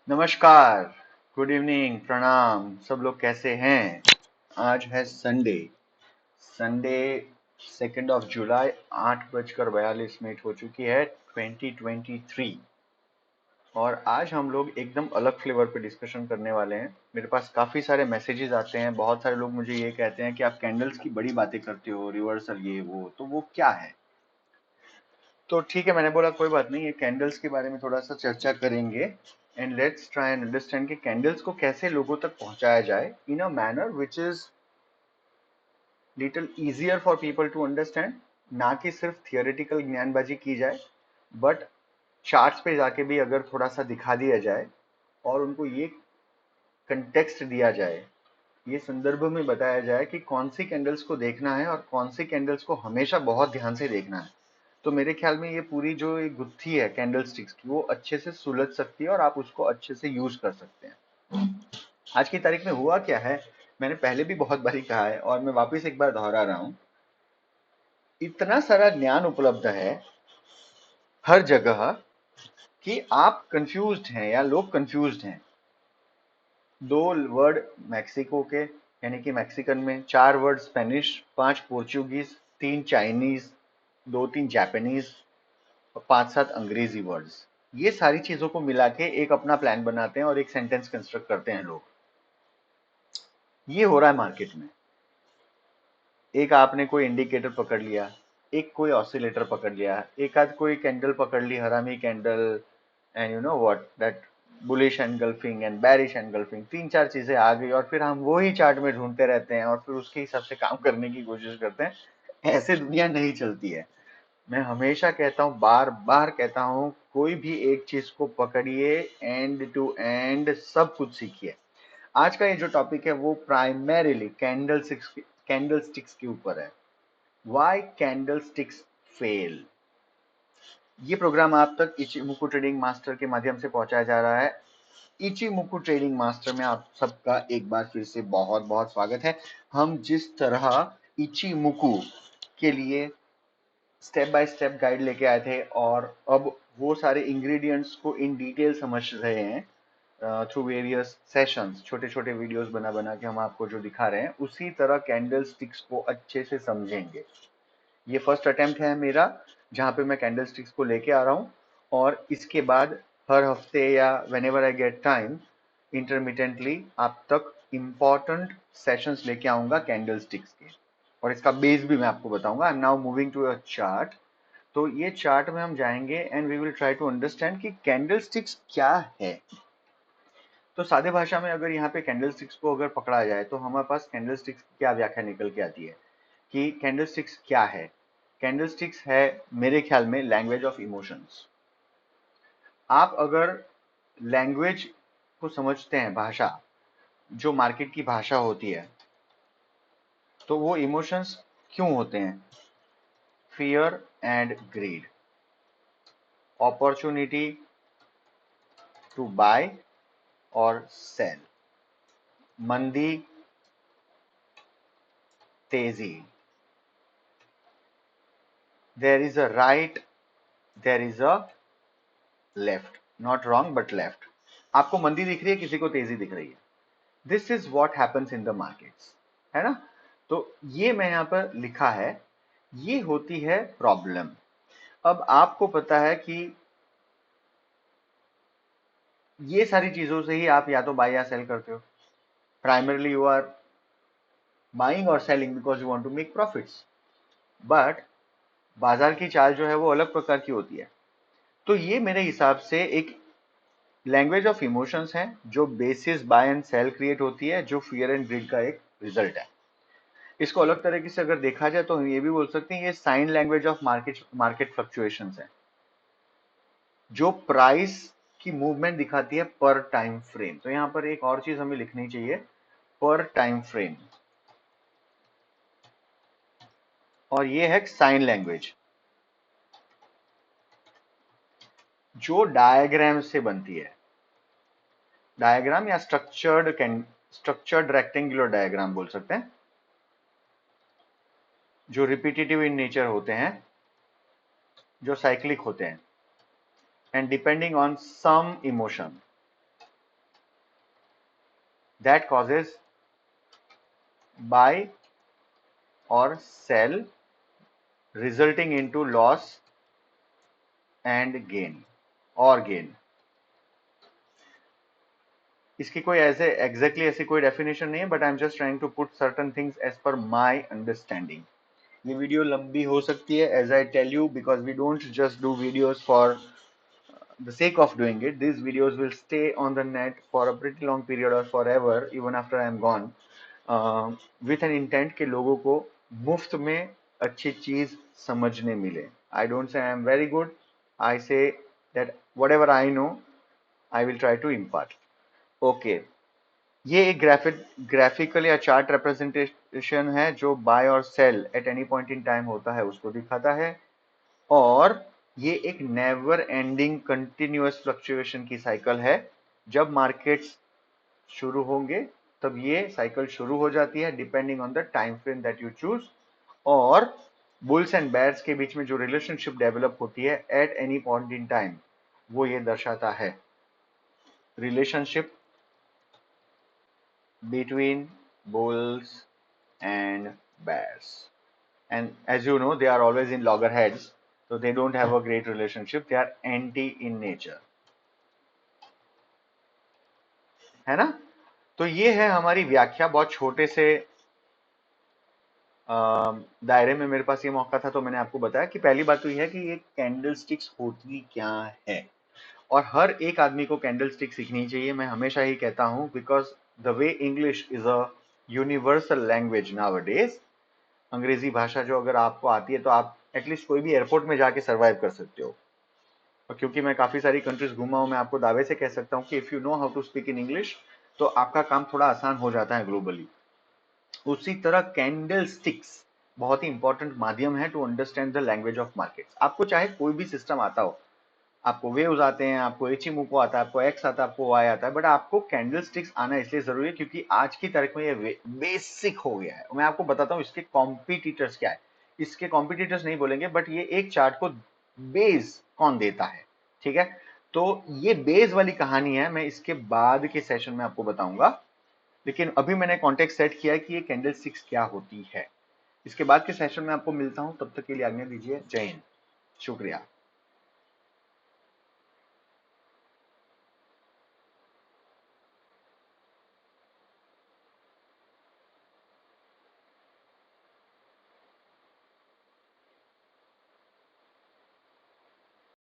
नमस्कार, good evening, प्रणाम। सब लोग कैसे हैं? आज है संडे। संडे 2 जुलाई, 8:42 हो चुकी है 2023। और आज हम लोग एकदम अलग फ्लेवर पे डिस्कशन करने वाले हैं। मेरे पास काफ़ी सारे मैसेजेस आते हैं, बहुत सारे लोग मुझे ये कहते हैं कि आप कैंडल्स की बड़ी बातें करते हो, रिवर्सल ये वो, तो वो क्या है? तो ठीक है, मैंने बोला कोई बात नहीं, ये कैंडल्स के बारे में थोड़ा सा चर्चा करेंगे। And let's try and understand कि कैंडल्स को कैसे लोगों तक पहुंचाया जाए in a manner which is little easier for people to understand. ना कि सिर्फ थियोरेटिकल ज्ञानबाजी की जाए, बट चार्ट्स पे जाके भी अगर थोड़ा सा दिखा दिया जाए और उनको ये कंटेक्स्ट दिया जाए, ये संदर्भ में बताया जाए कि कौन सी कैंडल्स को देखना है और कौन सी कैंडल्स को हमेशा बहुत ध्यान से देखना है, तो मेरे ख्याल में ये पूरी जो एक गुत्थी है कैंडल स्टिक्स की, वो अच्छे से सुलझ सकती है और आप उसको अच्छे से यूज कर सकते हैं। आज की तारीख में हुआ क्या है, मैंने पहले भी बहुत बारी कहा है और मैं वापस एक बार दोहरा रहा हूं। इतना सारा ज्ञान उपलब्ध है हर जगह कि आप कंफ्यूज्ड हैं या लोग कंफ्यूज्ड हैं। दो वर्ड मैक्सिको के यानी कि मैक्सिकन में, चार वर्ड स्पेनिश, पांच पोर्चुगीज, तीन चाइनीज, दो तीन जापानीज और पांच सात अंग्रेजी वर्ड्स, ये सारी चीजों को मिला के एक अपना प्लान बनाते हैं और एक सेंटेंस कंस्ट्रक्ट करते हैं लोग। ये हो रहा है मार्केट में। एक आपने कोई इंडिकेटर पकड़ लिया, एक कोई ऑसिलेटर पकड़ लिया, एक आध कोई कैंडल पकड़ ली, हरामी candle, and you know what that, bullish engulfing and बैरिश engulfing, तीन चार चीजें आ गई और फिर हम वो ही चार्ट में ढूंढते रहते हैं और फिर उसके हिसाब से काम करने की कोशिश करते हैं। ऐसे दुनिया नहीं चलती है। मैं हमेशा कहता हूँ, बार बार कहता हूँ, कोई भी एक चीज को पकड़िए, एंड टू एंड सब कुछ सीखिए। आज का ये जो टॉपिक है वो प्राइमरीली कैंडल स्टिक्स के ऊपर है। Why candle sticks fail. ये प्रोग्राम आप तक इचिमुकु ट्रेडिंग मास्टर के माध्यम से पहुंचाया जा रहा है। इचिमुकु ट्रेडिंग मास्टर में आप सबका एक बार फिर से बहुत बहुत स्वागत है। हम जिस तरह इचिमुकु के लिए स्टेप बाय स्टेप गाइड लेके आए थे और अब वो सारे इंग्रेडिएंट्स को इन डिटेल समझ रहे हैं थ्रू वेरियस सेशंस, छोटे छोटे वीडियोस बना बना के हम आपको जो दिखा रहे हैं, उसी तरह कैंडल स्टिक्स को अच्छे से समझेंगे। ये फर्स्ट अटेम्प्ट है मेरा जहाँ पे मैं कैंडल स्टिक्स को लेके आ रहा हूँ, और इसके बाद हर हफ्ते या when ever I get time, intermittently आप तक इम्पॉर्टेंट सेशंस लेके आऊंगा कैंडल स्टिक्स के। और इसका बेस भी मैं आपको बताऊंगा। I am now moving to a chart. तो ये चार्ट में हम जाएंगे and we will try to understand कि कैंडल स्टिक्स क्या है। तो सादे भाषा में अगर यहाँ पे कैंडल स्टिक्स को अगर पकड़ा जाए तो हमारे पास कैंडल स्टिक्स की क्या व्याख्या निकल के आती है कि कैंडल स्टिक्स क्या है। कैंडल स्टिक्स है मेरे ख्याल में लैंग्वेज ऑफ इमोशंस। आप अगर लैंग्वेज को समझते हैं, भाषा, जो मार्केट की भाषा होती है, तो वो इमोशंस क्यों होते हैं? Fear and greed, opportunity to buy और सेल, मंदी, तेजी, there is a right, there is a left, not wrong but left. आपको मंदी दिख रही है, किसी को तेजी दिख रही है। This is what happens in the markets, है ना? तो ये मैं यहां पर लिखा है, ये होती है प्रॉब्लम। अब आपको पता है कि ये सारी चीजों से ही आप या तो बाय या सेल करते हो। प्राइमरली यू आर बाइंग और selling because you want to make profits, but बाजार की चाल जो है वो अलग प्रकार की होती है। तो ये मेरे हिसाब से एक लैंग्वेज ऑफ इमोशंस है जो basis buy and sell create होती है, जो फियर एंड ग्रीड का एक रिजल्ट है। इसको अलग तरीके से अगर देखा जाए तो हम ये भी बोल सकते हैं ये sign language of market fluctuations है, जो प्राइस की मूवमेंट दिखाती है पर टाइम फ्रेम। तो यहां पर एक और चीज हमें लिखनी चाहिए, पर टाइम फ्रेम, और ये है साइन लैंग्वेज जो डायग्राम से बनती है। डायग्राम या स्ट्रक्चर्ड रेक्टेंगुलर डायग्राम बोल सकते हैं, जो रिपीटेटिव इन नेचर होते हैं, जो साइक्लिक होते हैं, and depending on some emotion. that causes buy or sell resulting into loss and gain or gain. इसकी कोई ऐसे एग्जैक्टली ऐसी कोई डेफिनेशन नहीं है, but I am just trying to put certain things as per my understanding. ये video लंबी हो सकती है, as I tell you, because we don't just do videos for the sake of doing it. These videos will stay on the net for a pretty long period or forever, even after I am gone, with an intent कि लोगों को मुफ्त में अच्छी चीज समझने मिले. I don't say I am very good. I say that whatever I know, I will try to impart. Okay. ये एक ग्राफिकल या चार्ट रिप्रेजेंटेशन है जो बाय और sell at any point in time होता है उसको दिखाता है, और ये एक नेवर एंडिंग कंटिन्यूअस फ्लक्चुएशन की साइकिल है. जब मार्केट्स शुरू होंगे तब ये साइकिल शुरू हो जाती है depending on the time frame that you choose, और बुल्स एंड बेयर्स के बीच में जो रिलेशनशिप डेवलप होती है eight any point in time वो ये दर्शाता है. Relationship between bulls and bears, and as you know they are always in loggerheads, so they don't have a great relationship, they are anti in nature, है ना. तो ये है हमारी व्याख्या. बहुत छोटे से दायरे में मेरे पास ये मौका था तो मैंने आपको बताया कि पहली बात तो यह है कि ये कैंडल स्टिक्स होती क्या है, और हर एक आदमी को कैंडल स्टिक सीखनी चाहिए. मैं हमेशा ही कहता हूं because the way English is a universal language nowadays. अंग्रेजी भाषा जो अगर आपको आती है तो आप एटलीस्ट कोई भी एयरपोर्ट में जाके सर्वाइव कर सकते हो, और क्योंकि मैं काफी सारी कंट्रीज घूमा हूं, मैं आपको दावे से कह सकता हूं कि if you know how to speak in English तो आपका काम थोड़ा आसान हो जाता है ग्लोबली. उसी तरह कैंडल स्टिक्स बहुत ही इंपॉर्टेंट माध्यम है to understand the language of markets. आपको चाहे कोई भी सिस्टम आता हो, आपको वेव्स आते हैं, आपको एचिमोको आता है, आपको एक्स आता है, आपको वाई आता है, बट आपको कैंडल स्टिक्स आना इसलिए जरूरी है क्योंकि आज की तारीख में ये बेसिक हो गया है. मैं आपको बताता हूँ इसके कॉम्पिटिटर्स क्या है. इसके कॉम्पिटिटर्स नहीं बोलेंगे, बट ये एक चार्ट को बेस कौन देता है, ठीक है. तो ये बेस वाली कहानी है, मैं इसके बाद के सेशन में आपको बताऊंगा, लेकिन अभी मैंने कॉन्टेक्स्ट सेट किया है कि ये कैंडल स्टिक्स क्या होती है. इसके बाद के सेशन में आपको मिलता हूं, तब तक के लिए आज्ञा दीजिए. जय हिंद, शुक्रिया.